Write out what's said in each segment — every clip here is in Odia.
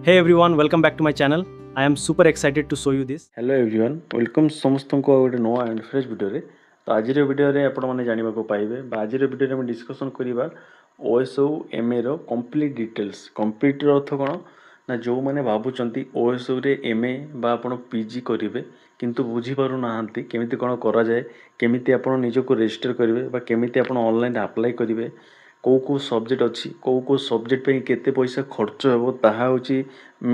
Hey everyone, welcome back to my channel. I am super excited to show you this. Hello everyone welcome समस्त को गोटे नुआ एंड फ्रेश वीडियो तो आज वीडियो आपण मैंने जानवा पाइबे आज वीडियो में डिस्कसन करवा ओएसओ एमए रो कंप्लीट डिटेल्स कंप्लीट अर्थ कौन ना जो मैंने भावुंट ओएसओ रे एमए बा आपण पीजी करेंगे किंतु बुझी पारु नाहांती केमिति कौन करा जाए केमिति आपण निजको रजिस्टर करेंगे बा केमिति आपण ऑनलाइन अप्लाई करेंगे कौ सब्जेक्ट अच्छी कौ सब्जेक्ट पे केते पैसा खर्च हो ताहा होची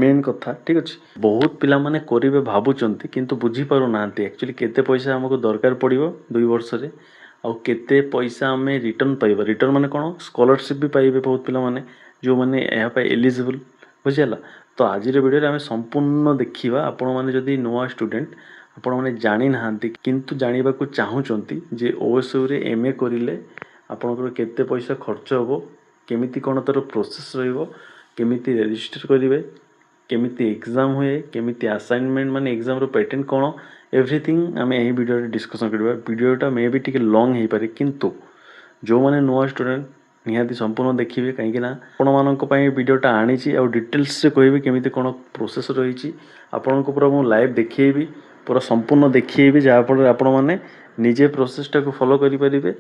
मेन कथा ठीक अच्छे बहुत पिला माने करेंगे भावुंट किंतु बुझी पारु नाहांती एक्चुअली केते पैसा हमको दरकार पड़िबो 2 वर्ष रे आउ केते पैसा आमे रिटर्न पाइबा रिटर्न माने कोन स्कॉलरशिप भी पाइबे बहुत पिला माने जो माने यहाँ पे एलिजिबल बुझिला तो आज वीडियो आम संपूर्ण देखा आपण मैंने जदि नुआ स्टूडेंट आपण मैंने जानी नाहांती किंतु जानिबा को चाहूचंती जे ओएसओ रे एमए करिले आपनकर केते पैसा खर्च होबो केमिति कोन तर प्रोसेस रहिबो केमिति रजिस्टर करिवे केमिति एग्जाम हुए केमिति असाइनमेंट माने एग्जाम रो पैटर्न कोन एवरीथिंग आम यही वीडियो रे डिस्कशन करबा वीडियोटा मे बी टिके लॉन्ग हे पारे किंतु जो माने नुआ स्टूडेंट निहाती संपूर्ण देखिए कहीं आपण मानक वीडियोटा आनी आ डिटेल्स से कहबी केमिति कोन प्रोसेस रही आपण को पूरा मु लाइव देखिएबी पूरा संपूर्ण देखिएबी जहाँफल आपण मैंने निजे प्रोसेसटा को फॉलो करि परिबे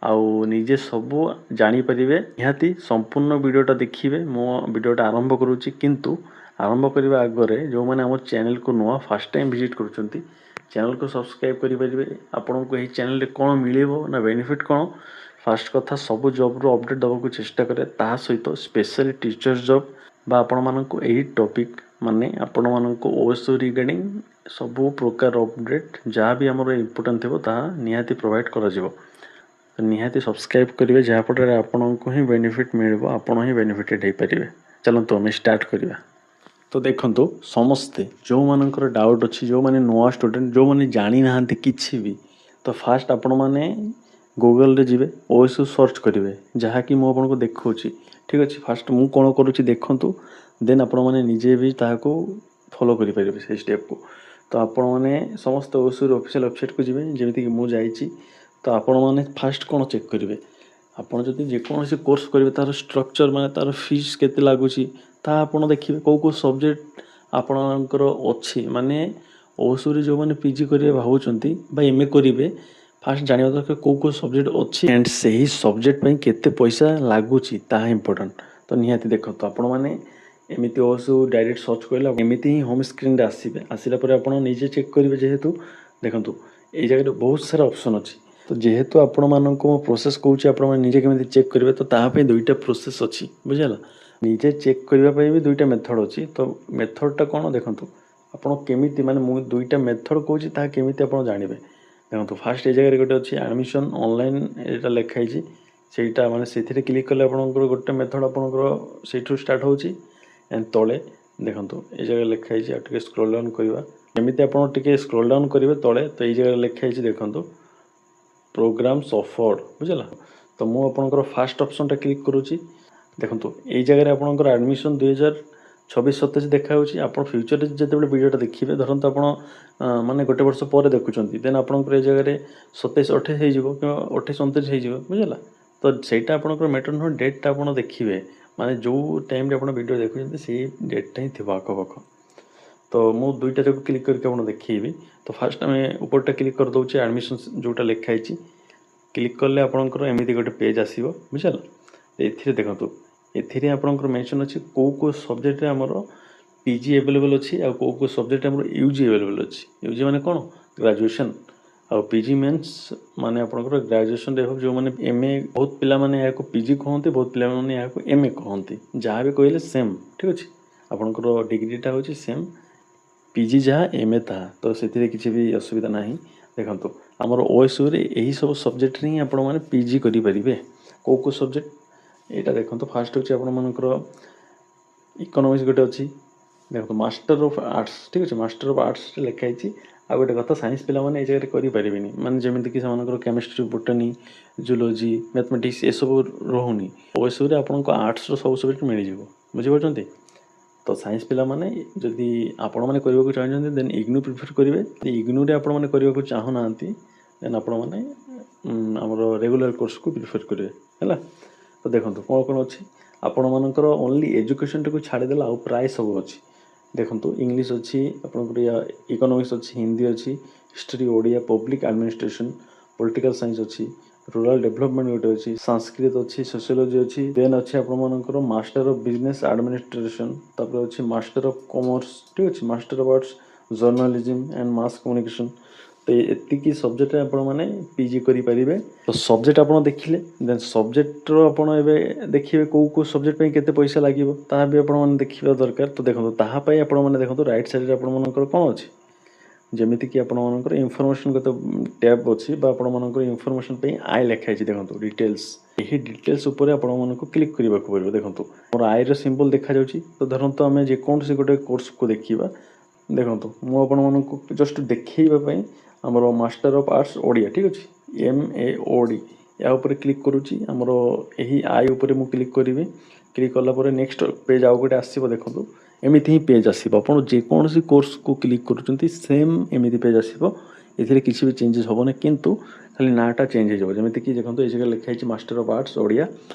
आउ निजे सब जानी परिबे निहाती संपूर्ण वीडियोटा देखिए मो वीडियोटा आरंभ करूची किंतु आरंभ करने आगे जो मैंने आम चैनल को नुआ फास्ट टाइम विजिट करुँच चैनल को सब्सक्राइब करेंगे आपन को यही चैनल रे कौन मिलिबो ना बेनिफिट कौन फास्ट कथा सब जॉब रो अपडेट दबा को चेष्टा करे ता सहित स्पेशली टीचर्स जॉब बा आपण मानक यही टॉपिक माने आपण मानक ओएसओ रिगार्डिंग सब प्रकार अपडेट जहाँ भी आमर इम्पोर्टेंट थी निहाती प्रोवाइड करा जिवो निहाती सब्सक्राइब करेंगे जहाँफल आपन को ही बेनिफिट मिल आपड़ ही बेनिफिटेड हो पारे चलते आम स्टार्ट करवा तो देखो समस्ते जो मानकर डाउट अच्छी जो मैंने नुआ स्टूडेंट जो मैंने जानी ना किसी भी तो फास्ट आपण मैंने गूगल रे जिवे ओएसओ सर्च करेंगे जहाँकि मुझे आपको देखा ठीक अच्छे फास्ट मुझे कौन करुँच देखूँ देन आपण मैंने निजे भी ताको फॉलो करेंगे से स्टेप को तो आपण मैंने समस्त ओएसओ ऑफिशियल वेबसाइट को जिवे जमीक मुझे तो आपण मैंने फास्ट कौन चेक करेंगे आपड़ जदि जेकोसी कोर्स करेंगे तार स्ट्रक्चर माने तार फीस केते लागुची ता आपण देखिए कौ सब्जेक्ट आपणकर अच्छी माने ओएसओ रे जो मैंने पीजी करेंगे भावुंट एमए करेंगे फास्ट जानवा दरकार कौ सब्जेक्ट अच्छी एंड से ही सब्जेक्ट पे केते पैसा लागुची ता इम्पोर्टेंट तो निहाती देखो तो आपण मैंने एमती ओएसओ डायरेक्ट सर्च करेंगे एमती ही होम स्क्रीन आसवे आसला आपड़ निजे चेक करेंगे जेहेतु देखो ये जगह बहुत सारा ऑप्शन अच्छी तो जेहेतु आपण मानक प्रोसेस कहूँ आप निजे केमी चेक करेंगे तो ताप दुईटा प्रोसेस अच्छी बुझेगा निजे चेक करने भी दुईटा मेथड अच्छी तो मेथडटा कौन देखो आपड़ केमी माने मुझे दुईटा मेथड कहूँ केमी आप जानवे देखो फास्ट ये जगह गोटे अच्छी एडमिशन ऑनलाइन यहाँ लिखाई सेटा माने से क्लिक कले आपंकर गोटे मेथड आपंकर से स्टार्ट होची एंड तले देखो ये जगह लिखाई टे स्क्रोल डाउन करवा केमी आप स्क्रोल डाउन करेंगे तले तो ये जगह लिखाई देखो प्रोग्राम्स ऑफर्ड बुझला तो मु आपनकर फास्ट ऑप्शन टा क्लिक करूची देखो ये जगह आपनकर एडमिशन 2026-27 देखा आप फ्यूचर जिते वीडियोटा देखिए धरत आप माने गोटे वर्ष पर देखुं देन आपनकर ये जगह 27-28 हो 28-29 हो बुझला तो सहीटा आपनकर मैटर नुह डेटा आप देखिए माने जो टाइम आप वीडियो देखुं से डेटा ही थी आखपाख तो मु दुईटा जगह क्लिक करके आप देखी तो फास्ट आम ऊपरटा क्लिक कर दूचे एडमिशन जोटा लिखाई क्लिक कले आपंकर एमती गोटे पेज आसो बुझल ये देखो ये आपंकर मेंशन अच्छी कौ सब्जेक्ट आमर पीजी एवेलेबल अच्छी आ कौ सब्जेक्ट आमर यूजी एवेलेबल अच्छी यूजी माने कौन ग्रेजुएशन आ पीजी मीन्स माने आपंकर ग्रेजुएशन जो मैंने एमए बहुत पिला माने यहाँ पीजी कहते बहुत पिला माने यहाँ एमए कहते जहाँ भी कहले सेम ठीक अच्छे आपंकर डिग्रीटा हूँ सेम पीजी जहाँ एमए था तो से किसी भी असुविधा ना देखो आमर ओएसओ रे यही सब सब्जेक्ट ही आपण मैंने पीजी करेंगे कौ सब्जेक्ट यहाँ देखो फास्ट हूँ आपर इकोनॉमिक्स गोटे अच्छी देखो मास्टर ऑफ आर्ट्स ठीक अच्छे मास्टर ऑफ आर्ट्स लिखाई आ गोटे कथा साइंस पिला माने ये जगह करें माने जमीक से केमिस्ट्री बोटनी जूलॉजी मैथमेटिक्स ये सब रोनी ओएसओ रे आपको आर्ट्स सब सब्जेक्ट मिल जाए बुझीपार तो साइंस पिला माने जदि आपण मैंने करने को चाहते देन इग्नू प्रिफर करेंगे इग्नू आप करने को चाहूना देन आपण मैंने आमर रेगुलर कोर्स को प्रिफर करेंगे है तो देखो कौन कौन अच्छी ଆପଣମାନଙ୍କର ଓନ୍ଲି ଏଜୁକେସନଟାକୁ ଛାଡ଼ିଦେଲେ ଆଉ ପ୍ରାୟ ସବୁ ଅଛି। ଦେଖନ୍ତୁ ଇଂଲିଶ ଅଛି, ଆପଣଙ୍କର ଇକୋନୋମିକ୍ସ ଅଛି, ହିନ୍ଦୀ ଅଛି, history, Odia, public administration, political science ଅଛି, ରୁରାଲ୍ ଡେଭଲପମେଣ୍ଟ ଗୋଟେ ଅଛି, ସଂସ୍କୃତ ଅଛି, ସୋସିଓଲୋଜି ଅଛି, ଦେନ୍ ଅଛି ଆପଣମାନଙ୍କର ମାଷ୍ଟର ଅଫ୍ ବିଜନେସ୍ ଆଡମିନିଷ୍ଟ୍ରେସନ୍, ତାପରେ ଅଛି ମାଷ୍ଟର ଅଫ୍ କମର୍ସ, ଠିକ୍ ଅଛି, master of arts journalism and mass communication. ତ ଏତିକି ସବଜେକ୍ଟରେ ଆପଣମାନେ ପିଜି କରିପାରିବେ। ତ ସବଜେକ୍ଟ ଆପଣ ଦେଖିଲେ, ଦେନ୍ ସବଜେକ୍ଟର ଆପଣ ଏବେ ଦେଖିବେ କେଉଁ ସବଜେକ୍ଟ ପାଇଁ କେତେ ପଇସା ଲାଗିବ ତାହା ବି ଆପଣମାନେ ଦେଖିବା ଦରକାର। ତ ଦେଖନ୍ତୁ ତାହା ପାଇଁ ଆପଣମାନେ ଦେଖନ୍ତୁ ରାଇଟ୍ ସାଇଡ଼୍ରେ ଆପଣମାନଙ୍କର କ'ଣ ଅଛି, ଯେମିତିକି ଆପଣମାନଙ୍କର ଇନଫର୍ମେସନ୍ କେତେ ଟ୍ୟାବ୍ ଅଛି ବା ଆପଣମାନଙ୍କର ଇନଫର୍ମେସନ୍ ପାଇଁ ଆଇ ଲେଖା ହେଇଛି। ଦେଖନ୍ତୁ ଡିଟେଲ୍ସ, ଏହି ଡିଟେଲ୍ସ ଉପରେ ଆପଣମାନଙ୍କୁ କ୍ଲିକ୍ କରିବାକୁ ପଡ଼ିବ। ଦେଖନ୍ତୁ ମୋର ଆଇର ସିମ୍ବଲ୍ ଦେଖାଯାଉଛି। ତ ଧରନ୍ତୁ ଆମେ ଯେକୌଣସି ଗୋଟେ କୋର୍ସକୁ ଦେଖିବା, ଦେଖନ୍ତୁ ମୁଁ ଆପଣମାନଙ୍କୁ ଜଷ୍ଟ ଦେଖେଇବା ପାଇଁ ଆମର ମାଷ୍ଟର ଅଫ୍ ଆର୍ଟ୍ସ ଓଡ଼ିଆ, ଠିକ୍ ଅଛି, MAOD, ଏହା ଉପରେ କ୍ଲିକ୍ କରୁଛି। ଆମର ଏହି ଆଇ ଉପରେ ମୁଁ କ୍ଲିକ୍ କରିବି। କ୍ଲିକ୍ କଲା ପରେ ନେକ୍ସଟ ପେଜ୍ ଆଉ ଗୋଟେ ଆସିବ। ଦେଖନ୍ତୁ ଏମିତି ହିଁ ପେଜ୍ ଆସିବ। ଆପଣ ଯେକୌଣସି କୋର୍ସକୁ କ୍ଲିକ୍ କରୁଛନ୍ତି ସେମ୍ ଏମିତି ପେଜ୍ ଆସିବ। ଏଥିରେ କିଛି ବି ଚେଞ୍ଜେସ୍ ହେବନି, କିନ୍ତୁ ଖାଲି ନାଁଟା ଚେଞ୍ଜ ହେଇଯିବ। ଯେମିତିକି ଦେଖନ୍ତୁ ଏ ଜାଗାରେ ଲେଖା ହେଇଛି ମାଷ୍ଟର ଅଫ୍ ଆର୍ଟ୍ସ ଓଡ଼ିଆ,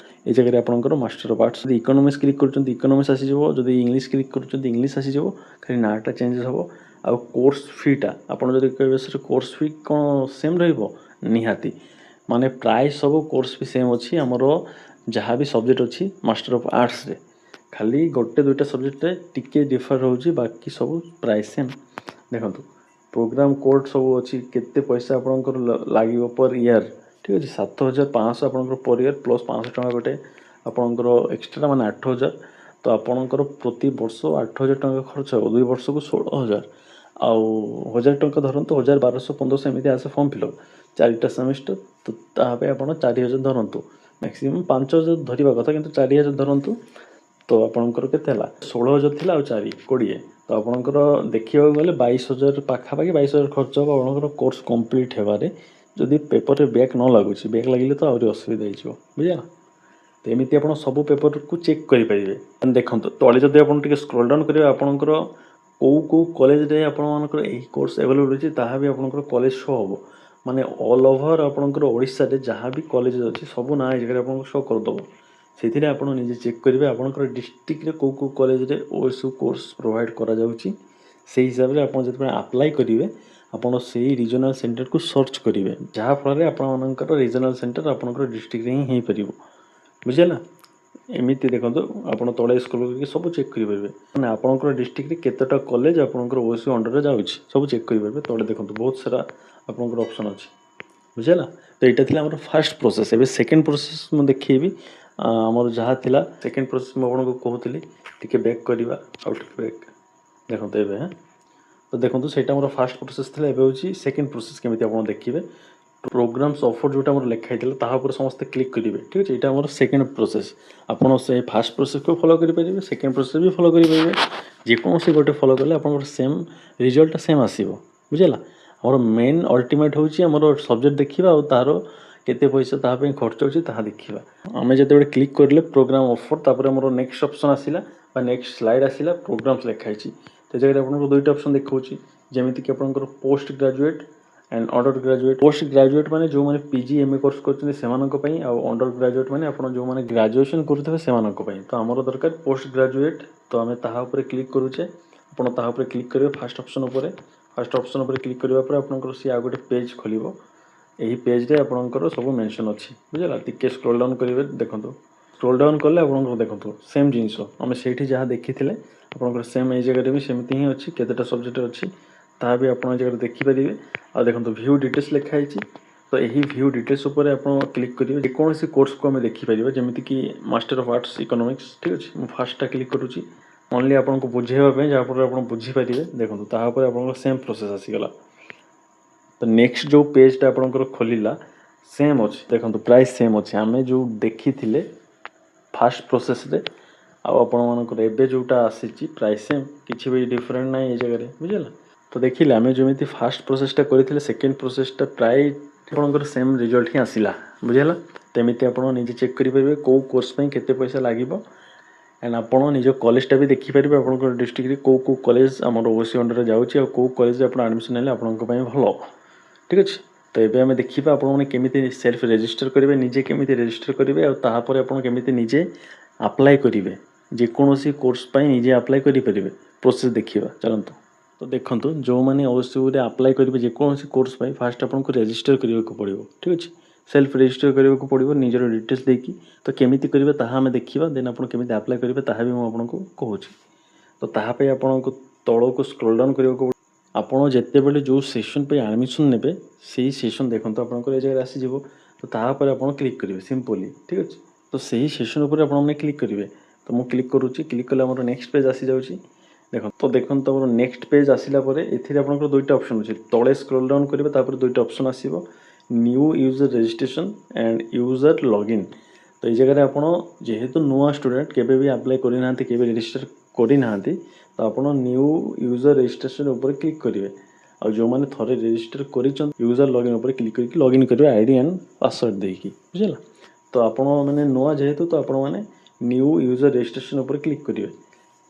ଏ ଜାଗାରେ ଆପଣଙ୍କର ମାଷ୍ଟର ଅଫ୍ ଆର୍ଟ୍ସ। ଯଦି ଇକୋନୋମିକ୍ସ କ୍ଲିକ୍ କରୁଛନ୍ତି ଇକୋନୋମିକ୍ସ ଆସିଯିବ, ଯଦି ଇଂଲିଶ କ୍ଲିକ୍ କରୁଛନ୍ତି ଇଂଲିଶ ଆସିଯିବ, ଖାଲି ନାଁଟା ଚେଞ୍ଜେସ୍ ହେବ। ଆଉ କୋର୍ସ ଫିଟା ଆପଣ ଯଦି କହିବେ ସାର୍ କୋର୍ସ ଫି କ'ଣ ସେମ୍ ରହିବ, ନିହାତି, ମାନେ ପ୍ରାୟ ସବୁ କୋର୍ସ ଫି ସେମ୍ ଅଛି। ଆମର ଯାହା ବି ସବଜେକ୍ଟ ଅଛି ମାଷ୍ଟର ଅଫ୍ ଆର୍ଟ୍ସରେ, ଖାଲି ଗୋଟେ ଦୁଇଟା ସବଜେକ୍ଟରେ ଟିକେ ଡିଫର ରହୁଛି, ବାକି ସବୁ ପ୍ରାୟ ସେମ୍। ଦେଖନ୍ତୁ ପ୍ରୋଗ୍ରାମ୍ କୋଡ୍ ସବୁ ଅଛି, କେତେ ପଇସା ଆପଣଙ୍କର ଲାଗିବ ପର୍ ଇୟର୍, ଠିକ୍ ଅଛି, 7,500 ଆପଣଙ୍କର ପର୍ ଇୟର୍ ପ୍ଲସ୍ 500 ଟଙ୍କା ଗୋଟେ ଆପଣଙ୍କର ଏକ୍ସଟ୍ରା, ମାନେ 8,000। ତ ଆପଣଙ୍କର ପ୍ରତି ବର୍ଷ 8,000 ଟଙ୍କା ଖର୍ଚ୍ଚ ହେବ, 2 ବର୍ଷକୁ 16,000। ଆଉ 1,000 ଟଙ୍କା ଧରନ୍ତୁ, 1,000, 1,200, 1,500 ଏମିତି ଆସେ ଫର୍ମ ଫିଲ୍ଅପ୍, 4ଟା ସେମିଷ୍ଟର। ତ ତା ପାଇଁ ଆପଣ 4,000 ଧରନ୍ତୁ, ମ୍ୟାକ୍ସିମମ୍ 5,000 ଧରିବା କଥା, କିନ୍ତୁ 4,000 ଧରନ୍ତୁ। ତ ଆପଣଙ୍କର କେତେ ହେଲା, 16,000 ଥିଲା ଆଉ 4, 20। ତ ଆପଣଙ୍କର ଦେଖିବାକୁ ଗଲେ 22,000 ପାଖାପାଖି, 22,000 ଖର୍ଚ୍ଚ ହେବ ଆପଣଙ୍କର କୋର୍ସ କମ୍ପ୍ଲିଟ୍ ହେବାରେ। ଯଦି ପେପରରେ ବ୍ୟାକ୍ ନ ଲାଗୁଛି, ବ୍ୟାକ୍ ଲାଗିଲେ ତ ଆହୁରି ଅସୁବିଧା ହେଇଯିବ, ବୁଝିଲା। ତ ଏମିତି ଆପଣ ସବୁ ପେପରକୁ ଚେକ୍ କରିପାରିବେ। ଦେଖନ୍ତୁ ତଳେ ଯଦି ଆପଣ ଟିକେ ସ୍କ୍ରୋଲ୍ ଡାଉନ୍ କରିବେ, ଆପଣଙ୍କର କେଉଁ କଲେଜରେ ଆପଣମାନଙ୍କର ଏହି କୋର୍ସ ଆଭେଲେବୁଲ୍ ଅଛି ତାହା ବି ଆପଣଙ୍କର କଲେଜ ଶୋ ହେବ। ମାନେ ଅଲ୍ ଓଭର୍ ଆପଣଙ୍କର ଓଡ଼ିଶାରେ ଯାହା ବି କଲେଜ ଅଛି ସବୁ ନାଁ ଏ ଜାଗାରେ ଆପଣଙ୍କୁ ଶୋ କରିଦେବ। ସେଥିରେ ଆପଣ ନିଜେ ଚେକ୍ କରିବେ ଆପଣଙ୍କର ଡିଷ୍ଟ୍ରିକ୍ଟରେ କେଉଁ କଲେଜରେ OSU କୋର୍ସ ପ୍ରୋଭାଇଡ଼ କରାଯାଉଛି। ସେହି ହିସାବରେ ଆପଣ ଯେତେବେଳେ ଆପ୍ଲାଏ କରିବେ, ଆପଣ ସେଇ ରିଜନାଲ୍ ସେଣ୍ଟରକୁ ସର୍ଚ୍ଚ କରିବେ, ଯାହାଫଳରେ ଆପଣମାନଙ୍କର ରିଜନାଲ୍ ସେଣ୍ଟର ଆପଣଙ୍କର ଡିଷ୍ଟ୍ରିକ୍ଟରେ ହିଁ ହେଇପାରିବ, ବୁଝିଲା। ଏମିତି ଦେଖନ୍ତୁ ଆପଣ ତଳେ ସ୍କ୍ରୋଲ୍ କରିକି ସବୁ ଚେକ୍ କରିପାରିବେ, ମାନେ ଆପଣଙ୍କର ଡିଷ୍ଟ୍ରିକ୍ଟରେ କେତେଟା କଲେଜ ଆପଣଙ୍କର OSU ଅଣ୍ଡରରେ ଯାଉଛି ସବୁ ଚେକ୍ କରିପାରିବେ। ତଳେ ଦେଖନ୍ତୁ ବହୁତ ସାରା ଆପଣଙ୍କର ଅପସନ୍ ଅଛି, ବୁଝିଲା। ତ ଏଇଟା ଥିଲା ଆମର ଫାର୍ଷ୍ଟ ପ୍ରୋସେସ୍। ଏବେ ସେକେଣ୍ଡ ପ୍ରୋସେସ୍ ମୁଁ ଦେଖେଇବି। ଆମର ଯାହା ଥିଲା ସେକେଣ୍ଡ ପ୍ରୋସେସ୍ ମୁଁ ଆପଣଙ୍କୁ କହୁଥିଲି, ଟିକେ ବ୍ୟାକ୍ କରିବା, ଆଉ ଟିକେ ବ୍ୟାକ୍ ଦେଖନ୍ତୁ ଏବେ। ତ ଦେଖନ୍ତୁ ସେଇଟା ଆମର ଫାର୍ଷ୍ଟ ପ୍ରୋସେସ୍ ଥିଲା। ଏବେ ହେଉଛି ସେକେଣ୍ଡ ପ୍ରୋସେସ୍, କେମିତି ଆପଣ ଦେଖିବେ। ପ୍ରୋଗ୍ରାମ୍ସ ଅଫର୍ ଯେଉଁଟା ଆମର ଲେଖା ହେଇଥିଲା ତାହା ଉପରେ ସମସ୍ତେ କ୍ଲିକ୍ କରିବେ, ଠିକ୍ ଅଛି। ଏଇଟା ଆମର ସେକେଣ୍ଡ ପ୍ରୋସେସ୍। ଆପଣ ସେ ଫାର୍ଷ୍ଟ ପ୍ରୋସେସ୍କୁ ଫଲୋ କରିପାରିବେ, ସେକେଣ୍ଡ ପ୍ରୋସେସ୍ ବି ଫଲୋ କରିପାରିବେ। ଯେକୌଣସି ଗୋଟେ ଫଲୋ କଲେ ଆପଣଙ୍କର ସେମ୍ ରିଜଲ୍ଟଟା ସେମ୍ ଆସିବ, ବୁଝିଲା। ଆମର ମେନ୍ ଅଲ୍ଟିମେଟ୍ ହେଉଛି ଆମର ସବଜେକ୍ଟ ଦେଖିବା ଆଉ ତା'ର କେତେ ପଇସା ତାହା ପାଇଁ ଖର୍ଚ୍ଚ ହେଉଛି ତାହା ଦେଖିବା। ଆମେ ଯେତେବେଳେ କ୍ଲିକ୍ କରିଲେ ପ୍ରୋଗ୍ରାମ୍ ଅଫର୍, ତାପରେ ଆମର ନେକ୍ସଟ ଅପସନ୍ ଆସିଲା ବା ନେକ୍ସଟ ସ୍ଲାଇଡ୍ ଆସିଲା, ପ୍ରୋଗ୍ରାମ୍ସ ଲେଖା ହେଇଛି। ତ ଜାଗାରେ ଆପଣଙ୍କୁ ଦୁଇଟା ଅପସନ୍ ଦେଖାଉଛି, ଯେମିତିକି ଆପଣଙ୍କର post graduate and under graduate. Post graduate ମାନେ ଯେଉଁମାନେ PG MA କୋର୍ସ କରୁଛନ୍ତି ସେମାନଙ୍କ ପାଇଁ, ଆଉ ଅଣ୍ଡର ଗ୍ରାଜୁଏଟ୍ ମାନେ ଆପଣ ଯେଉଁମାନେ ଗ୍ରାଜୁଏସନ୍ କରୁଥିବେ ସେମାନଙ୍କ ପାଇଁ। ତ ଆମର ଦରକାର ପୋଷ୍ଟ ଗ୍ରାଜୁଏଟ୍, ତ ଆମେ ତାହା ଉପରେ କ୍ଲିକ୍ କରୁଛେ। ଆପଣ ତାହା ଉପରେ କ୍ଲିକ୍ କରିବେ ଫାର୍ଷ୍ଟ ଅପସନ୍ ଉପରେ। ଫାର୍ଷ୍ଟ ଅପସନ୍ ଉପରେ କ୍ଲିକ୍ କରିବା ପରେ ଆପଣଙ୍କର ସିଏ ଆଉ ଗୋଟେ ପେଜ୍ ଖୋଲିବ। ଏହି ପେଜ୍ରେ ଆପଣଙ୍କର ସବୁ ମେନସନ୍ ଅଛି, ବୁଝିଲା। ଟିକେ ସ୍କ୍ରୋଲ୍ ଡାଉନ୍ କରିବେ, ଦେଖନ୍ତୁ ସ୍କ୍ରୋଲ୍ ଡାଉନ୍ କଲେ ଆପଣଙ୍କର ଦେଖନ୍ତୁ ସେମ୍ ଜିନିଷ ଆମେ ସେଇଠି ଯାହା ଦେଖିଥିଲେ ଆପଣଙ୍କର ସେମ୍ ଏଇ ଜାଗାରେ ବି ସେମିତି ହିଁ ଅଛି। କେତେଟା ସବଜେକ୍ଟ ଅଛି ତାହା ବି ଆପଣ ଏ ଜାଗାରେ ଦେଖିପାରିବେ। ଆଉ ଦେଖନ୍ତୁ ଭ୍ୟୁ ଡିଟେଲ୍ସ ଲେଖା ହେଇଛି। ତ ଏହି ଭ୍ୟୁ ଡିଟେଲ୍ସ ଉପରେ ଆପଣ କ୍ଲିକ୍ କରିବେ, ଯେକୌଣସି କୋର୍ସକୁ ଆମେ ଦେଖିପାରିବା, ଯେମିତିକି ମାଷ୍ଟର ଅଫ୍ ଆର୍ଟ୍ସ ଇକୋନୋମିକ୍ସ, ଠିକ୍ ଅଛି। ମୁଁ ଫାର୍ଷ୍ଟଟା କ୍ଲିକ୍ କରୁଛି ଓନ୍ଲି ଆପଣଙ୍କୁ ବୁଝେଇବା ପାଇଁ, ଯାହାଫଳରେ ଆପଣ ବୁଝିପାରିବେ। ଦେଖନ୍ତୁ ତାହା ଉପରେ ଆପଣଙ୍କର ସେମ୍ ପ୍ରୋସେସ୍ ଆସିଗଲା। ତ ନେକ୍ସଟ ଯେଉଁ ପେଜ୍ଟା ଆପଣଙ୍କର ଖୋଲିଲା ସେମ୍ ଅଛି, ଦେଖନ୍ତୁ ପ୍ରାୟ ସେମ୍ ଅଛି ଆମେ ଯେଉଁ ଦେଖିଥିଲେ ଫାର୍ଷ୍ଟ ପ୍ରୋସେସ୍ରେ ଆଉ ଆପଣମାନଙ୍କର ଏବେ ଯେଉଁଟା ଆସିଛି ପ୍ରାୟ ସେମ୍, କିଛି ବି ଡିଫରେଣ୍ଟ ନାହିଁ ଏ ଜାଗାରେ, ବୁଝିଲା। ତ ଦେଖିଲେ ଆମେ ଯେମିତି ଫାର୍ଷ୍ଟ ପ୍ରୋସେସ୍ଟା କରିଥିଲେ ସେକେଣ୍ଡ ପ୍ରୋସେସ୍ଟା ପ୍ରାୟ ଆପଣଙ୍କର ସେମ୍ ରିଜଲ୍ଟ ହିଁ ଆସିଲା, ବୁଝିଲା। ତେମିତି ଆପଣ ନିଜେ ଚେକ୍ କରିପାରିବେ କେଉଁ କୋର୍ସ ପାଇଁ କେତେ ପଇସା ଲାଗିବ। ଆଣ୍ଡ ଆପଣ ନିଜ କଲେଜଟା ବି ଦେଖିପାରିବେ, ଆପଣଙ୍କର ଡିଷ୍ଟ୍ରିକ୍ଟରେ କେଉଁ କଲେଜ ଆମର OSU ଅଣ୍ଡରରେ ଯାଉଛି ଆଉ କେଉଁ କଲେଜରେ ଆପଣ ଆଡ଼ମିସନ୍ ହେଲେ ଆପଣଙ୍କ ପାଇଁ ଭଲ, ଠିକ୍ ଅଛି। ତ ଏବେ ଆମେ ଦେଖିବା ଆପଣମାନେ କେମିତି ସେଲ୍ଫ ରେଜିଷ୍ଟର କରିବେ, ନିଜେ କେମିତି ରେଜିଷ୍ଟର କରିବେ, ଆଉ ତାପରେ ଆପଣ କେମିତି ନିଜେ ଆପ୍ଲାଏ କରିବେ ଯେକୌଣସି କୋର୍ସ ପାଇଁ ନିଜେ ଆପ୍ଲାଏ କରିପାରିବେ ପ୍ରୋସେସ୍ ଦେଖିବା ଚାଲନ୍ତୁ। ତ ଦେଖନ୍ତୁ ଯେଉଁମାନେ OSUରେ ଆପ୍ଲାଏ କରିବେ ଯେକୌଣସି କୋର୍ସ ପାଇଁ ଫାଷ୍ଟ ଆପଣଙ୍କୁ ରେଜିଷ୍ଟର କରିବାକୁ ପଡ଼ିବ ଠିକ୍ ଅଛି। ସେଲ୍ଫ ରେଜିଷ୍ଟର କରିବାକୁ ପଡ଼ିବ ନିଜର ଡିଟେଲ୍ସ ଦେଇକି। ତ କେମିତି କରିବେ ତାହା ଆମେ ଦେଖିବା ଦେନ୍ ଆପଣ କେମିତି ଆପ୍ଲାଏ କରିବେ ତାହା ବି ମୁଁ ଆପଣଙ୍କୁ କହୁଛି। ତ ତାହା ପାଇଁ ଆପଣଙ୍କୁ ତଳକୁ ସ୍କ୍ରୋଲ୍ ଡାଉନ୍ କରିବାକୁ ପଡ଼ିବ। ଆପଣ ଯେତେବେଳେ ଯେଉଁ ସେସନ୍ ପାଇଁ ଆଡ଼ମିସନ୍ ନେବେ ସେଇ ସେସନ୍ ଦେଖନ୍ତୁ ଆପଣଙ୍କର ଏ ଜାଗାରେ ଆସିଯିବ। ତ ତାପରେ ଆପଣ କ୍ଲିକ୍ କରିବେ ସିମ୍ପଲି ଠିକ୍ ଅଛି। ତ ସେହି ସେସନ୍ ଉପରେ ଆପଣମାନେ କ୍ଲିକ୍ କରିବେ। ତ ମୁଁ କ୍ଲିକ୍ କରୁଛି, କ୍ଲିକ୍ କଲେ ଆମର ନେକ୍ସଟ ପେଜ୍ ଆସିଯାଉଛି। ଦେଖନ୍ତୁ ଆମର ନେକ୍ସଟ ପେଜ୍ ଆସିଲା ପରେ ଏଥିରେ ଆପଣଙ୍କର ଦୁଇଟା ଅପସନ୍ ଅଛି। ତଳେ ସ୍କ୍ରୋଲ୍ ଡାଉନ୍ କରିବେ ତାପରେ ଦୁଇଟା ଅପସନ୍ ଆସିବ, new user registration and user login. ତ ଏଇ ଜାଗାରେ ଆପଣ ଯେହେତୁ ନୂଆ ଷ୍ଟୁଡେଣ୍ଟ କେବେ ବି ଆପ୍ଲାଏ କରିନାହାନ୍ତି, କେବେ ରେଜିଷ୍ଟର କରିନାହାନ୍ତି, ତ ଆପଣ ନ୍ୟୁ ୟୁଜର୍ ରେଜିଷ୍ଟ୍ରେସନ୍ ଉପରେ କ୍ଲିକ୍ କରିବେ। ଆଉ ଯେଉଁମାନେ ଥରେ ରେଜିଷ୍ଟର କରିଛନ୍ତି ୟୁଜର୍ ଲଗ୍ଇନ୍ ଉପରେ କ୍ଲିକ୍ କରିକି ଲଗ୍ଇନ୍ କରିବେ ଆଇଡି ଆଣ୍ଡ ପାସୱାର୍ଡ଼ ଦେଇକି ବୁଝିଲା। ତ ଆପଣ ମାନେ ନୂଆ ଯେହେତୁ ତ ଆପଣମାନେ ନ୍ୟୁ ୟୁଜର୍ ରେଜିଷ୍ଟ୍ରେସନ୍ ଉପରେ କ୍ଲିକ୍ କରିବେ।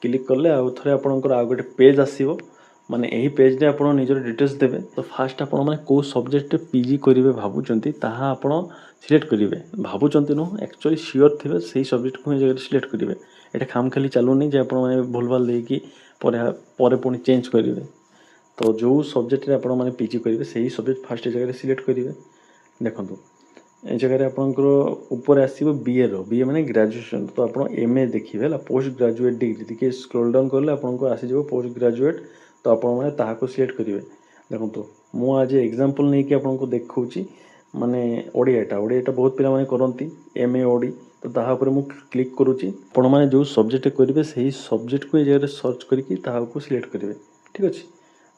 କ୍ଲିକ୍ କଲେ ଆଉ ଥରେ ଆପଣଙ୍କର ଆଉ ଗୋଟେ ପେଜ୍ ଆସିବ। ମାନେ ଏହି ପେଜ୍ରେ ଆପଣ ନିଜର ଡିଟେଲ୍ସ ଦେବେ। ତ ଫାଷ୍ଟ ଆପଣମାନେ କେଉଁ ସବଜେକ୍ଟରେ PG କରିବେ ଭାବୁଛନ୍ତି ତାହା ଆପଣ ସିଲେକ୍ଟ କରିବେ। ଭାବୁଛନ୍ତି ନୁହଁ, ଆକ୍ଚୁଆଲି ସିଓର ଥିବେ ସେଇ ସବଜେକ୍ଟକୁ ହିଁ ଜାଗାରେ ସିଲେକ୍ଟ କରିବେ। ଏଇଟା ଖାମଖାଲି ଚାଲୁନି ଯେ ଆପଣମାନେ ଭୁଲଭାଲ ଦେଇକି ପରେ ପୁଣି ଚେଞ୍ଜ କରିବେ। ତ ଯେଉଁ ସବଜେକ୍ଟରେ ଆପଣମାନେ PG କରିବେ ସେହି ସବଜେକ୍ଟ ଫାଷ୍ଟ ଏ ଜାଗାରେ ସିଲେକ୍ଟ କରିବେ। ଦେଖନ୍ତୁ ଏ ଜାଗାରେ ଆପଣଙ୍କର ଉପରେ ଆସିବ BA ମାନେ ଗ୍ରାଜୁଏସନ୍। ତ ଆପଣ MA ଦେଖିବେ ହେଲା, ପୋଷ୍ଟ ଗ୍ରାଜୁଏଟ୍ ଡିଗ୍ରୀ। ଟିକେ ସ୍କ୍ରୋଲ୍ ଡାଉନ୍ କଲେ ଆପଣଙ୍କୁ ଆସିଯିବ ପୋଷ୍ଟ ଗ୍ରାଜୁଏଟ୍। ତ ଆପଣମାନେ ତାହାକୁ ସିଲେକ୍ଟ କରିବେ। ଦେଖନ୍ତୁ ମୁଁ ଆଜି ଏକ୍ଜାମ୍ପଲ୍ ନେଇକି ଆପଣଙ୍କୁ ଦେଖାଉଛି ମାନେ ଓଡ଼ିଆଟା ବହୁତ ପିଲାମାନେ କରନ୍ତି MA OD। ତ ତାହା ଉପରେ ମୁଁ କ୍ଲିକ୍ କରୁଛି। ଆପଣମାନେ ଯେଉଁ ସବଜେକ୍ଟ କରିବେ ସେହି ସବଜେକ୍ଟକୁ ଏ ଜାଗାରେ ସର୍ଚ୍ଚ କରିକି ତାହାକୁ ସିଲେକ୍ଟ କରିବେ ଠିକ୍ ଅଛି।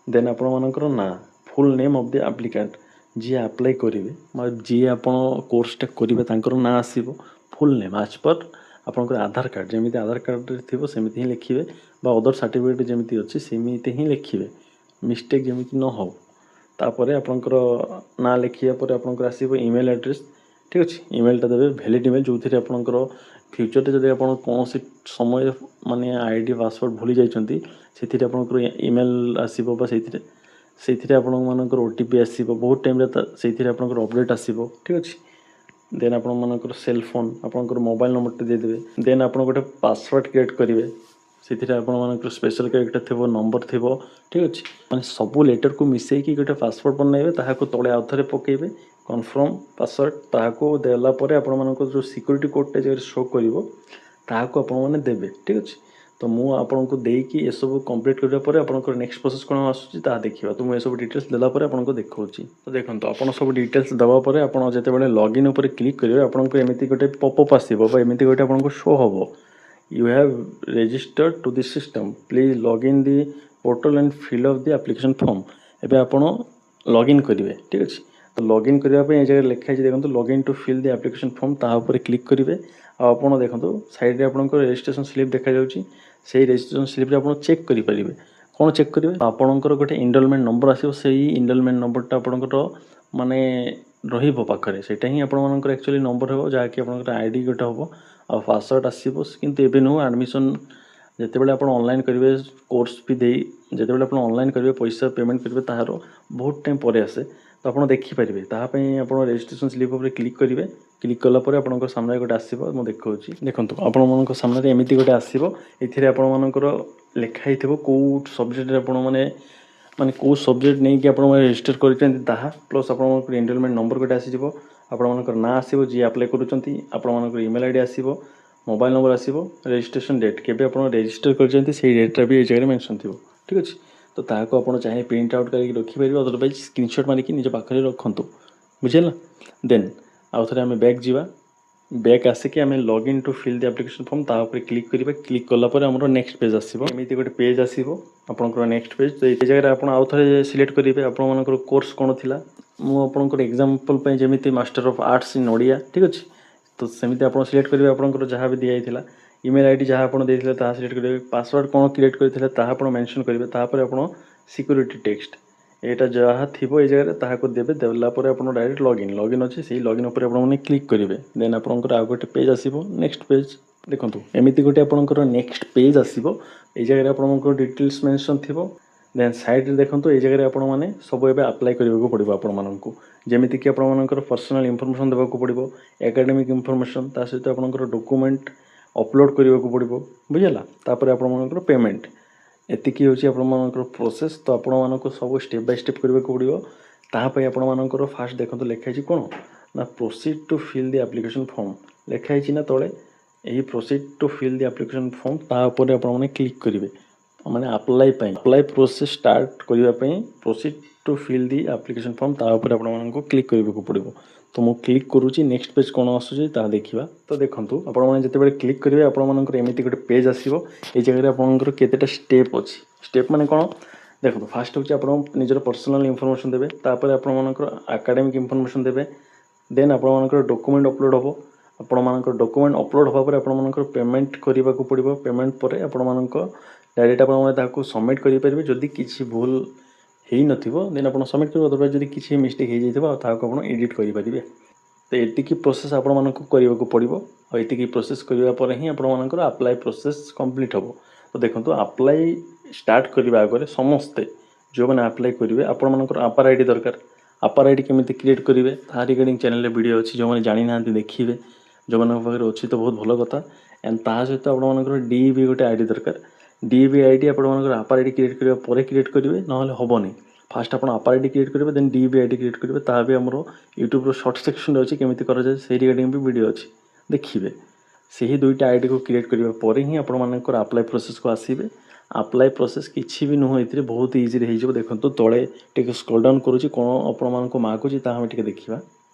ଦେନ୍ ଆପଣମାନଙ୍କର ନାଁ, full name of the applicant, ଯିଏ ଆପ୍ଲାଏ କରିବେ ବା ଯିଏ ଆପଣ କୋର୍ସଟା କରିବେ ତାଙ୍କର ନାଁ ଆସିବ। ଫୁଲ୍ ନେମ୍ ଆଜ୍ ପର୍ ଆପଣଙ୍କର ଆଧାର କାର୍ଡ଼, ଯେମିତି ଆଧାର କାର୍ଡ଼ରେ ଥିବ ସେମିତି ହିଁ ଲେଖିବେ ବା ଅଦର ସାର୍ଟିଫିକେଟ୍ ଯେମିତି ଅଛି ସେମିତି ହିଁ ଲେଖିବେ, ମିଷ୍ଟେକ୍ ଯେମିତି ନ ହେଉ। ତାପରେ ଆପଣଙ୍କର ନାଁ ଲେଖିବା ପରେ ଆପଣଙ୍କର ଆସିବ ଇମେଲ୍ ଆଡ୍ରେସ୍ ଠିକ୍ ଅଛି। ଇମେଲ୍ଟା ଦେବେ ଭ୍ୟାଲିଡ୍ ଇମେଲ୍, ଯେଉଁଥିରେ ଆପଣଙ୍କର ଫ୍ୟୁଚର୍ରେ ଯଦି ଆପଣ କୌଣସି ସମୟରେ ମାନେ ଆଇଡି ପାସୱାର୍ଡ଼ ଭୁଲି ଯାଇଛନ୍ତି ସେଥିରେ ଆପଣଙ୍କର ଇମେଲ୍ ଆସିବ ବା ସେଇଥିରେ ଆପଣମାନଙ୍କର OTP ଆସିବ। ବହୁତ ଟାଇମ୍ରେ ସେଇଥିରେ ଆପଣଙ୍କର ଅପଡ଼େଟ୍ ଆସିବ ଠିକ୍ ଅଛି। ଦେନ୍ ଆପଣମାନଙ୍କର ସେଲ୍ ଫୋନ୍, ଆପଣଙ୍କର ମୋବାଇଲ୍ ନମ୍ବରଟା ଦେଇଦେବେ। ଦେନ୍ ଆପଣ ଗୋଟେ ପାସୱାର୍ଡ଼ କ୍ରିଏଟ୍ କରିବେ। ସେଥିରେ ଆପଣମାନଙ୍କର ସ୍ପେଶାଲ୍ କ୍ୟାରେକ୍ଟର ଥିବ, ନମ୍ବର ଥିବ ଠିକ୍ ଅଛି। ମାନେ ସବୁ ଲେଟର୍କୁ ମିଶାଇକି ଗୋଟେ ପାସୱାର୍ଡ଼ ବନାଇବେ, ତାହାକୁ ତଳେ ଆଉ ଥରେ ପକାଇବେ କନଫର୍ମ ପାସୱାର୍ଡ଼। ତାହାକୁ ଦେଲା ପରେ ଆପଣମାନଙ୍କର ଯେଉଁ ସିକ୍ୟୁରିଟି କୋଡ଼୍ଟା ଜାଗାରେ ଶୋ କରିବ ତାହାକୁ ଆପଣମାନେ ଦେବେ ଠିକ୍ ଅଛି। ତ ମୁଁ ଆପଣଙ୍କୁ ଦେଇକି ଏସବୁ କମ୍ପ୍ଲିଟ୍ କରିବା ପରେ ଆପଣଙ୍କର ନେକ୍ସଟ ପ୍ରୋସେସ୍ କ'ଣ ଆସୁଛି ତାହା ଦେଖିବା। ତ ମୁଁ ଏସବୁ ଡିଟେଲ୍ସ ଦେଲା ପରେ ଆପଣଙ୍କୁ ଦେଖାଉଛି। ତ ଦେଖନ୍ତୁ ଆପଣ ସବୁ ଡିଟେଲ୍ସ ଦେବା ପରେ ଆପଣ ଯେତେବେଳେ ଲଗ୍ଇନ୍ ଉପରେ କ୍ଲିକ୍ କରିବେ ଆପଣଙ୍କୁ ଏମିତି ଗୋଟେ ପପ୍ ଆସିବ ବା ଏମିତି ଗୋଟେ ଆପଣଙ୍କୁ ଶୋ ହେବ, you have registered to the system, please login the portal and fill up the application form. ଏବେ ଆପଣ ଲଗ୍ଇନ୍ କରିବେ ଠିକ୍ ଅଛି। ତ ଲଗ୍ଇନ୍ କରିବା ପାଇଁ ଏ ଜାଗାରେ ଲେଖା ହେଇଛି ଦେଖନ୍ତୁ ଲଗ୍ଇନ୍ ଟୁ ଫିଲ୍ ଦି ଆପ୍ଲିକେସନ୍ ଫର୍ମ, ତାହା ଉପରେ କ୍ଲିକ୍ କରିବେ। ଆଉ ଆପଣ ଦେଖନ୍ତୁ ସାଇଡ଼୍ରେ ଆପଣଙ୍କର ରେଜିଷ୍ଟ୍ରେସନ୍ ସ୍ଲିପ୍ ଦେଖାଯାଉଛି। ସେଇ ରେଜିଷ୍ଟ୍ରେସନ୍ ସ୍ଲିପ୍ରେ ଆପଣ ଚେକ୍ କରିପାରିବେ। କ'ଣ ଚେକ୍ କରିବେ? ଆପଣଙ୍କର ଗୋଟେ ଇନରୋଲମେଣ୍ଟ ନମ୍ବର ଆସିବ। ସେଇ ଇନରୋଲମେଣ୍ଟ ନମ୍ବରଟା ଆପଣଙ୍କର ମାନେ ରହିବ ପାଖରେ, ସେଇଟା ହିଁ ଆପଣମାନଙ୍କର ଆକ୍ଚୁଆଲି ନମ୍ବର ହେବ, ଯାହାକି ଆପଣଙ୍କର ଆଇଡି ଗୋଟେ ହେବ ଆଉ ପାସୱାର୍ଡ଼ ଆସିବ। କିନ୍ତୁ ଏବେ ନୁହଁ, ଆଡ଼ମିସନ୍ ଯେତେବେଳେ ଆପଣ ଅନଲାଇନ୍ କରିବେ କୋର୍ସ ଫି ଦେଇ ଯେତେବେଳେ ଆପଣ ଅନଲାଇନ୍ କରିବେ ପଇସା ପେମେଣ୍ଟ କରିବେ ତାହାର ବହୁତ ଟାଇମ୍ ପରେ ଆସେ। ତ ଆପଣ ଦେଖିପାରିବେ, ତାହା ପାଇଁ ଆପଣ ରେଜିଷ୍ଟ୍ରେସନ୍ ସ୍ଲିପ୍ ଉପରେ କ୍ଲିକ୍ କରିବେ। କ୍ଲିକ୍ କଲା ପରେ ଆପଣଙ୍କ ସାମ୍ନାରେ ଗୋଟେ ଆସିବ, ମୁଁ ଦେଖାଉଛି। ଦେଖନ୍ତୁ ଆପଣମାନଙ୍କ ସାମ୍ନାରେ ଏମିତି ଗୋଟେ ଆସିବ। ଏଥିରେ ଆପଣମାନଙ୍କର ଲେଖା ହେଇଥିବ କେଉଁ ସବଜେକ୍ଟରେ ଆପଣମାନେ କେଉଁ ସବଜେକ୍ଟ ନେଇକି ଆପଣମାନେ ରେଜିଷ୍ଟର କରିଛନ୍ତି ତାହା, ପ୍ଲସ୍ ଆପଣଙ୍କର ଏନରୋଲମେଣ୍ଟ ନମ୍ବର ଗୋଟେ ଆସିଯିବ। ଆପଣମାନଙ୍କର ନାଁ ଆସିବ ଯିଏ ଆପ୍ଲାଏ କରୁଛନ୍ତି, ଆପଣମାନଙ୍କର ଇମେଲ୍ ଆଇଡ଼ି ଆସିବ, ମୋବାଇଲ୍ ନମ୍ବର ଆସିବ, ରେଜିଷ୍ଟ୍ରେସନ୍ ଡେଟ୍ କେବେ ଆପଣ ରେଜିଷ୍ଟର କରିଛନ୍ତି ସେଇ ଡେଟ୍ଟା ବି ଏଇ ଜାଗାରେ ମେନସନ୍ ଥିବ ଠିକ୍ ଅଛି। ତ ତାହାକୁ ଆପଣ ଚାହିଁଲେ ପ୍ରିଣ୍ଟ ଆଉଟ୍ କରିକି ରଖିପାରିବେ, ଅଦରୱାଇଜ୍ ସ୍କ୍ରିନଶଟ୍ ମାରିକି ନିଜ ପାଖରେ ରଖନ୍ତୁ ବୁଝିଲା। ଦେନ୍ ଆଉ ଥରେ ଆମେ ବ୍ୟାକ୍ ଯିବା। ବ୍ୟାକ୍ ଆସିକି ଆମେ ଲଗ୍ଇନ୍ ଟୁ ଫିଲ୍ ଦି ଆପ୍ଲିକେସନ୍ ଫର୍ମ ତା ଉପରେ କ୍ଲିକ୍ କରିବା। କ୍ଲିକ୍ କଲା ପରେ ଆମର ନେକ୍ସଟ ପେଜ୍ ଆସିବ। ଏମିତି ଗୋଟେ ପେଜ୍ ଆସିବ ଆପଣଙ୍କର ନେକ୍ସଟ ପେଜ୍। ତ ଏଇ ଜାଗାରେ ଆପଣ ଆଉ ଥରେ ସିଲେକ୍ଟ କରିବେ ଆପଣମାନଙ୍କର କୋର୍ସ କ'ଣ ଥିଲା। ମୁଁ ଆପଣଙ୍କର ଏକ୍ଜାମ୍ପଲ୍ ପାଇଁ ଯେମିତି master of arts in Odia ଠିକ୍ ଅଛି। ତ ସେମିତି ଆପଣ ସିଲେକ୍ଟ କରିବେ ଆପଣଙ୍କର ଯାହା ବି ଦିଆଯାଇଥିଲା। ଇମେଲ୍ ଆଇଡ଼ି ଯାହା ଆପଣ ଦେଇଥିଲେ ତାହା ସିଲେକ୍ଟ କରିବେ। ପାସୱାର୍ଡ଼ କ'ଣ କ୍ରିଏଟ୍ କରିଥିଲେ ତାହା ଆପଣ ମେନସନ୍ କରିବେ। ତାପରେ ଆପଣ ସିକ୍ୟୁରିଟି ଟେକ୍ସଟ ଏଇଟା ଯାହା ଥିବ ଏଇ ଜାଗାରେ ତାହାକୁ ଦେବେ। ଦେଲା ପରେ ଆପଣ ଡାଇରେକ୍ଟ ଲଗ୍ଇନ୍ ଅଛି, ସେଇ ଲଗ୍ଇନ୍ ଉପରେ ଆପଣମାନେ କ୍ଲିକ୍ କରିବେ। ଦେନ୍ ଆପଣଙ୍କର ଆଉ ଗୋଟେ ପେଜ୍ ଆସିବ, ନେକ୍ସଟ ପେଜ୍। ଦେଖନ୍ତୁ ଏମିତି ଗୋଟେ ଆପଣଙ୍କର ନେକ୍ସଟ ପେଜ୍ ଆସିବ। ଏଇ ଜାଗାରେ ଆପଣଙ୍କର ଡିଟେଲ୍ସ ମେନସନ୍ ଥିବ। ଦେନ୍ ସାଇଡ଼୍ରେ ଦେଖନ୍ତୁ ଏଇ ଜାଗାରେ ଆପଣମାନେ ସବୁ ଏବେ ଆପ୍ଲାଏ କରିବାକୁ ପଡ଼ିବ ଆପଣମାନଙ୍କୁ। ଯେମିତିକି ଆପଣମାନଙ୍କର ପର୍ସନାଲ୍ ଇନଫର୍ମେସନ୍ ଦେବାକୁ ପଡ଼ିବ, ଏକାଡେମିକ୍ ଇନଫର୍ମେସନ୍, ତା ସହିତ ଆପଣଙ୍କର ଡକୁମେଣ୍ଟ, अपलोड करने को पड़ो बुझेगा तापर आपर पेमेंट एतिकी होची आपमनकर प्रोसेस तो आपमनको सब स्टेप बाय स्टेप करने को पड़ो तापाई आपमनकर फास्ट देखो लिखाई कौन ना proceed to fill the application form लिखाई ना तले यही proceed to fill the application form तापर आपने क्लिक करेंगे माने अप्लाई प्रोसेस स्टार्ट करने proceed to fill the application form तापर आपको क्लिक करने को पड़ो तो मुझे क्लिक करुँची नेक्स्ट पेज कौन आसूँ देखा तो देखो आपने जिते क्लिक करेंगे आपमनकर एमती गोटे पेज आसो ये जगह आपंकर केतेटा स्टेप अच्छी स्टेप माने कौन देखो फास्ट हूँ आप निजर पर्सनल इनफॉरमेशन देवे तापर आपमनकर एकेडमिक इनफॉरमेशन देवे देन आपमनकर डॉक्यूमेंट अपलोड हम आपमनकर डॉक्यूमेंट अपलोड हवा पर आपमनकर पेमेंट करने को पड़ो पेमेंट पर आपमनकर डायरेक्ट आपको सबमिट करेंगे जदि किसी भूल हो नथिबो देन आप सबमिट करेंगे अदरवाइज जदि किसी मिस्टेक हो जाइए ताको आप एडिट करेंगे तो एतिकी प्रोसेस आपको करने को पड़ो और एतिकी प्रोसेस करने पर ही आपमनकर अप्लाई प्रोसेस कंप्लीट हम तो देखो अप्लाई स्टार्ट करने आगे समस्ते जो मैंने अप्लाई करेंगे आपमनकर आपार आईडी दरकार आपार आईडी केमी क्रिएट करेंगे तार रिगार्डिंग चैनल वीडियो अच्छी जो मैंने जानी ना देखिए जो पाखे अच्छी तो बहुत भल कथा एंड ता सहित आपमनकर डीईबी गोटे आईडी दरकार डीईबी आईडी आपमनकर आपार आईडी क्रिएट करने पर क्रिएट करेंगे ना हेनी फास्ट आप आपार आईडी क्रिएट करेंगे देन डीईबी आईडी क्रिएट करेंगे ता भी आमर यूट्यूब शॉर्ट सेक्शन अच्छी केमी कराए से रिगार्डिंग भी वीडियो अच्छी देखिए से ही दुईटा आईडी को क्रिएट करने पर ही आपमनकर अप्लाई प्रोसेस को आसवे अप्लाई प्रोसेस किसी भी नुह ये बहुत इजी हो देखो तले टे स्क्रॉल डाउन करुँच कौन आपको मागुची देखा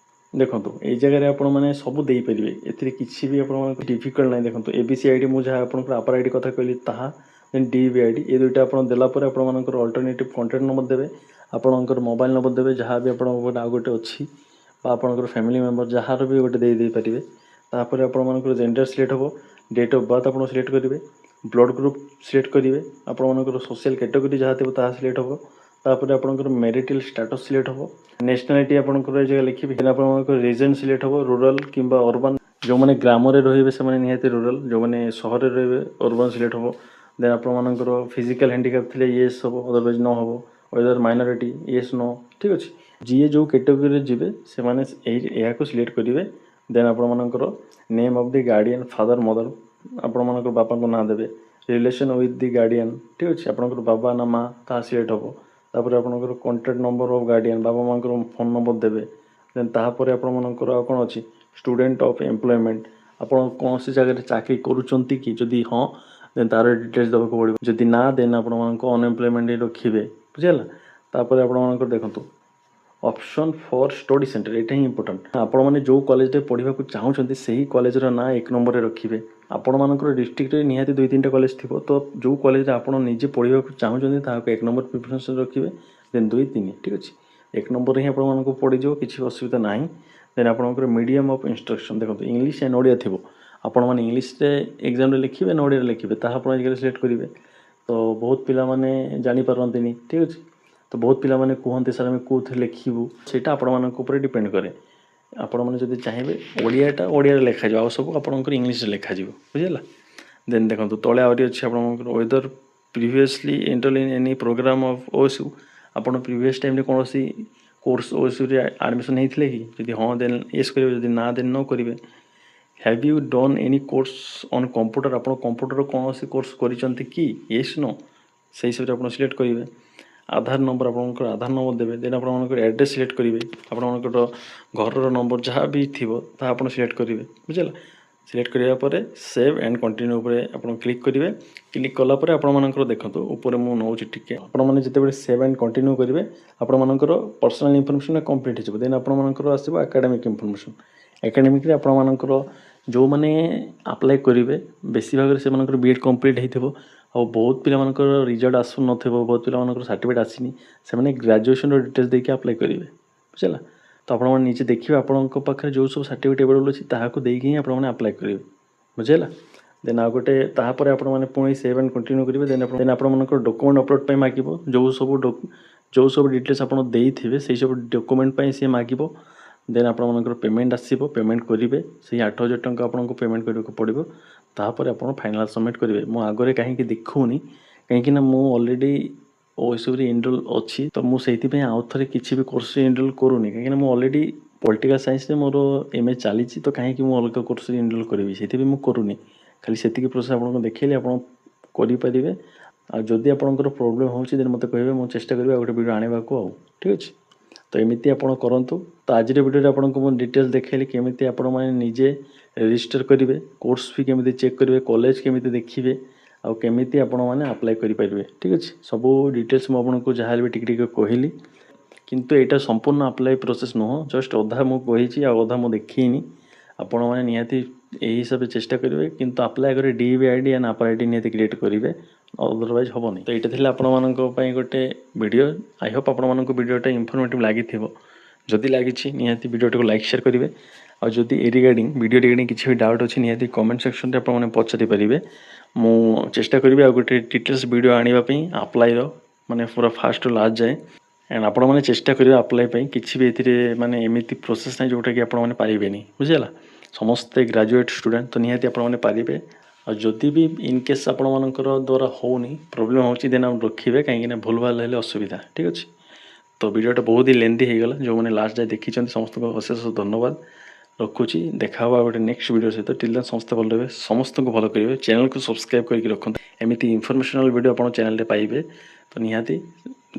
देखो ये जगह आपने सब देपारे ए किसी भी आप डिफिकल्ट ना देखो एबीसी आईडी मुझे आप आपार आईडी कथा कहली ताहा देन डीईबी आईडी ये दुईटा आप देलापर आपर अल्टरनेटिव कॉन्टैक्ट नंबर देवे आपणकर मोबाइल नंबर देवे जहाँ भी आप गोटे अच्छी आपणकर फैमिली मेंबर जार भी गोटे दे पारे तापर आपणकर जेंडर सिलेक्ट हम डेट ऑफ बर्थ आप सिलेक्ट करेंगे ब्लड ग्रुप सिलेक्ट करेंगे आपणकर सोशल कैटेगरी जहाँ थी सिलेक्ट हम तापर आपणकर मैरिटल स्टेटस सिलेक्ट हम नेशनलिटी आपणकर जगह लिखिए आपणकर रीजन सिलेक्ट हम रूरल किंबा अर्बन जो मैंने ग्राम रे से निहाती रूरल जो मैंने सहर रे अर्बन सिलेक्ट हम देन आपणकर फिजिकल हैंडिकैप थे येस हम अदरवाइज न हम वेदर माइनॉरिटी येस नो ठीक अच्छे जी जो कैटेगरी जी से मैंने सिलेक्ट करेंगे देन आपणकर name of the guardian father mother आपणकर बापा को ना देवे रिलेशन विथ द गार्डियन ठीक अच्छे आपणकर बाबा ना माँ ता सिलेक्ट हम तापर आपणकर कॉन्टैक्ट नंबर ऑफ गार्डियन बाबा माँ फोन नंबर देवे देन तापर आपणकर कौन अच्छी स्टूडेंट ऑफ एम्प्लॉयमेंट आप कौन सी जगह चाकरी करुँच कि जदि हाँ देन तार डिटेल्स देवाक पड़ो जदि ना देन आपको अनएम्प्लॉयमेंट रखिए बुझेगा तापर आपणकर देखो ऑप्शन फॉर स्टडी सेंटर यहाँ ही इंपोर्टेंट आपण मैंने जो कॉलेज पढ़ा चाहते से ही कॉलेजर ना एक नंबर रे रखिए आपण मानकर डिस्ट्रिक्ट निहाती दुई तीन कॉलेज थी तो जो कॉलेज आप निजे पढ़ा चाहते एक नंबर प्रिफरेंस रखिए देन दुई तीन ठीक अच्छे एक नंबर ही आपको पड़ीज किसी असुविधा ना देन आपंकर मीडियम ऑफ इंस्ट्रक्शन देखो इंग्लीश एंड ओडिया थी आपण मैंने इंग्लीश एग्जाम लिखिए ना ओडिया लिखिए ताकि सिलेक्ट करेंगे तो बहुत पिला माने जानी पारंती ठीक अच्छे तो बहुत पिला माने कहते सर आम कौन लिखू से आप डिपेंड करे आपण मैंने चाहिए ओडियाटा ओडिया लिखा आ सब आपंकर इंग्लीश लिखा बुझेगा देन देखो तले आहरी अच्छे आप whether previously enter in any program of OSU आप प्रीवियस टाइम कौन सी कोर्स ओएसयू एडमिशन होते कि जदि हाँ देन येस करेंगे जदि ना देन न करेंगे have you done any course on computer आप कंप्यूटर कौन सी कोर्स करिसेंती कि येस नो से हिसाब से आप सिलेक्ट करेंगे आधार नंबर आपंकर आधार नंबर देवे देन आप एड्रेस सिलेक्ट करेंगे आपंकर घर नंबर जहाँ भी थी आप सिलेक्ट करेंगे बुझेगा सिलेक्ट करापर सेव एंड कंटिन्यू आप क्लिक करेंगे क्लिक कलापर आपंकर देखो ऊपर मुझे नौ टिके आपने जिते सेव एंड कंटिन्यू करेंगे आपंकर पर्सनल इनफॉरमेशन कंप्लीट हो देन आपंकर आसो एकेडमिक इनफॉरमेशन एकेडमिक आपंकर जो मैंने अप्लाई करेंगे बेसी भाग से बीएड कंप्लीट हो और बहुत पिला रिजल्ट आसु न बहुत पिला सर्टिफिकेट आसनी से ग्रेजुएशन डिटेल्स देके अप्लाई करेंगे बुझेगा तो आप निजे देखिए आपण पाखे जो सब सर्टिफिकेट अवेलेबल अच्छी ताकू देकी आपने अप्लाई करेंगे बुझेगा देन आ गोटे तापर आपने पुणी सेव एंड कंटिन्यू करेंगे देन आपंकर डॉक्यूमेंट अपलोड मागिब जो सब डिटेल्स आप देते से सब डॉक्यूमेंट सी मागिब देन आपंकर पेमेंट आसो पेमेंट करेंगे से 8,000 टंका आपको पेमेंट करने को पड़ो तापर आप फाइनाल सबमिट करेंगे मो आगे कहीं देखूनी कहीं मुझे अलरेडी ओएसयू एनरोल अच्छी तो मुझे आउ थे किसी भी कोर्स एनरोल करूनी कहीं मुझे अलरेडी पॉलिटिकल साइंस में मोर एमए चली तो कहीं मुझे अलग कोर्स एनरोल करी से मुझे करूनी खाली सेतिकी प्रोसेस आपको देखिए आप करेंगे। आदि आपंकर प्रोब्लेम होची देन मते कहबे मु चेष्टा करबे गोटे वीडियो आने को ठीक अच्छे। तो एमती आप करूँ। तो आज वीडियो आपको डिटेल्स देखिए केमी आप निजे रजिस्टर करेंगे, कोर्स फी केमी चेक करेंगे, कॉलेज केमी देखिए आउ केमी आपने अप्लाई करेंगे ठीक अच्छे। सब डिटेल्स मुझे जहाँ भी टिके कहली किंतु यहाँ संपूर्ण अप्लाई प्रोसेस नुह, जस्ट अधा मुझे अधा मुझे देखनी आपण मैंने निहाती यही हिसाब से चेष्टा करेंगे। किंतु अप्लाई करेंगे DBID एंड आपर आईडी निहाती क्रिएट करेंगे, अदरवाइज हेनी। तो यहाँ था आपण गोटे वीडियो। आई होप आपण वीडियोटा इनफॉर्मेटिव लगी जदि लगी निहाती वीडियो को लाइक शेयर करेंगे। आदि ए रिगार्डिंग वीडियो रिगार्डिंग किसी भी डाउट अच्छी निहाती कमेंट सेक्शन में आपने पचारि पारे। मु चेष्टा करी आ गोटे डिटेल्स वीडियो आने अप्लाई माने पूरा फास्ट लास्ट जाए एंड आपण मैंने चेष्टा करेंगे अप्लाई किसी भी ये माने एमती प्रोसेस ना जोटा कि आपने पारे बुझेगा। समस्ते ग्रेजुएट स्टूडेंट तो निहाती आपने पारे। जदि भी इनकेस आपण द्वारा होनी प्रोब्लेम होची देन आप रखिए कहीं भूल भाल हेले असुविधा ठीक अच्छे। तो वीडियोटा बहुत ही लेंदी हो गला, जो मैंने लास्ट जाए देखी समस्त को अशेष धन्यवाद रखुची। देखा गोटे नेक्स्ट वीडियो सहित। टिल देन समस्त भल रहे, समस्त को भल करेंगे, चैनल को सब्सक्राइब करके रखते। एमती इनफॉर्मेशनल वीडियो आप चैनल में पाइबे। तो निहाती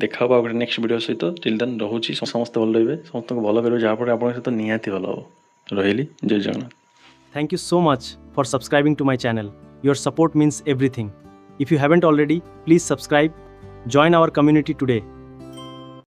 देखा गोटे नेक्स्ट वीडियो सहित। टिल देन रोची समस्त भल रहे, समस्त को भल करेंगे जहाँफल आप सहित निहाती भल हो। रही जय Jagannath. Thank you so much for subscribing to my channel. Your support means everything. If you haven't already, please subscribe. Join our community today.